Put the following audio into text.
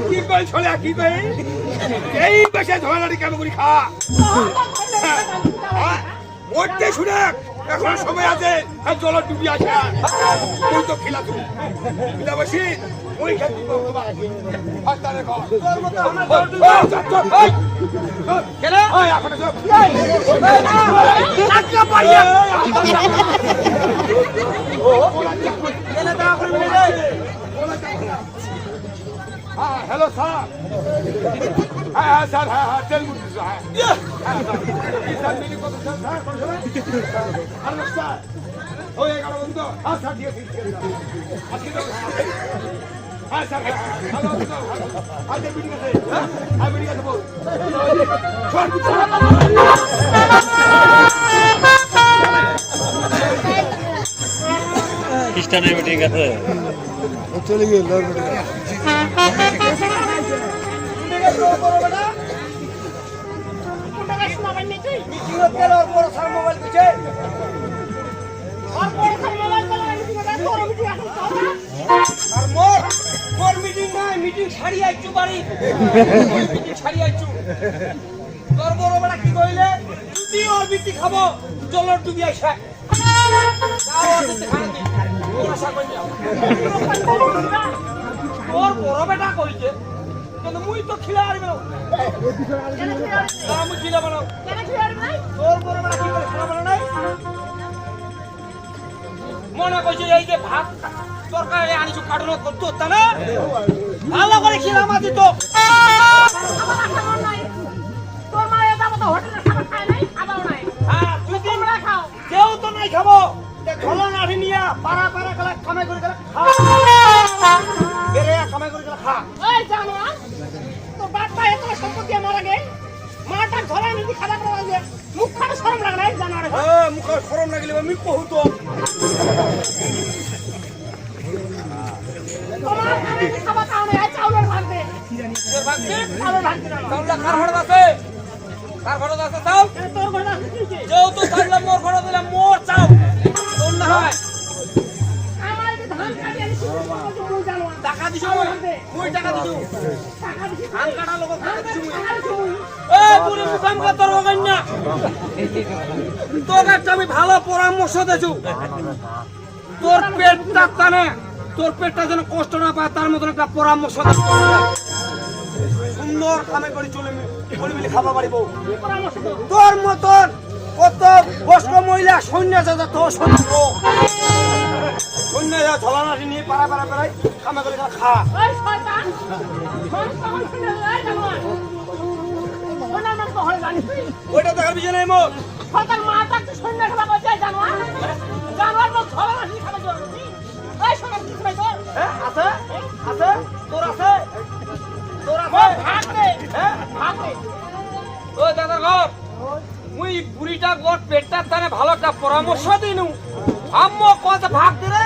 কি কই ছলে কি কই এই বসে ধরাড়ি কেন করি খা ওইতে শুনে এখন সময় আছে জল ডুবি আসে তুই তো খিলা তুই খিলা বসি ওই খেতে ফাস্টারে কর তোর মত আমার জল ডুবি কেন ওই এখন সব টাকা পাইয়া ও কেন দাও করে মিলে हाँ हेलो सर हाँ सर हाँ तेलुगु सर सर मेरी को सर अरे सर हो ये गाना बंदो हाँ सर ठीक है अच्छी तो हाँ सर हेलो बंदो हाँ जब मीटिंग है हाँ मीटिंग है बोल খ্রিস্টানের মিটিং আছে চলে গেল মিটিং ছাড়ি আইছু বাড়ি মিটিং ছাড়ি আইছু তোর বড় বড় কি কইলে তুই ওর বিটি খাবো জলর ডুবি আইছা তোর বড় বেটা কইছে কিন্তু মুই তো খিলা আরবে না আমি খিলা বানাও কেন খিলা আরবে নাই তোর বড় বেটা কি করে খিলা বানাও নাই মনে কইছে এই যে ভাত তরকারি আনিছু কাটলো করতে হতো না ভালো করে খিলা মাটি তো তোর মা এটা মত হোটেলে খাবার খায় নাই খাবাও নাই হ্যাঁ তুই তোমরা খাও কেউ তো নাই খাবো ঝোলা নাড়ি নিয়া পাড়া পাড়া গলা কামাই করে গলা খা বেরে কামাই করে গলা খা এই জানোয়া তো বাপা এত সম্পত্তি আমার আগে মাটা ঝোলা নিতে খাওয়া করা লাগে মুখ খানে শরম লাগে না জানোয়া রে মুখ শরম লাগলে আমি কহু তো তোমার খানে খাওয়া খাও না চাউলের ভাত দে চাউলের ভাত দে চাউলটা কার ঘরে আছে কার ঘরে আছে চাও তোর ঘরে আছে কি যেও তো চাইলাম মোর ঘরে দিলাম মোর চাও তোর না হয় আমার যে ধান কাটি আনি শুরু জানো টাকা দিছো মই টাকা দিছো টাকা দিছি ধান কাটা লোক টাকা দিছো এ পুরি মুকাম কা তোর হগান না তোর একটা আমি ভালো পরামর্শ দেছু তোর পেটটা টানে তোর পেটটা যেন কষ্ট না পায় তার মতন একটা পরামর্শ দেছু সুন্দর কামে করে চলে মিলি খাওয়া পারিব তোর মতন কত বস্ত্র মহিলা সৈন্য যাতে তোর সৈন্য যা ঝলানাটি নিয়ে পাড়া পাড়া পাড়াই কামে করে খা ওইটা দেখার বিষয় নাই মোর সৈন্য খাওয়া করছে জানোয়ার জানোয়ার মোট ঝলানাটি খাওয়া জরুরি আছে আছে তোর আছে তোর আছে ভাগ দে ভাগ দে ও দাদা ঘর মুই বুড়িটা গোট পেটটা তানে ভালো একটা পরামর্শ দিনু আম্মু কত ভাগ দে রে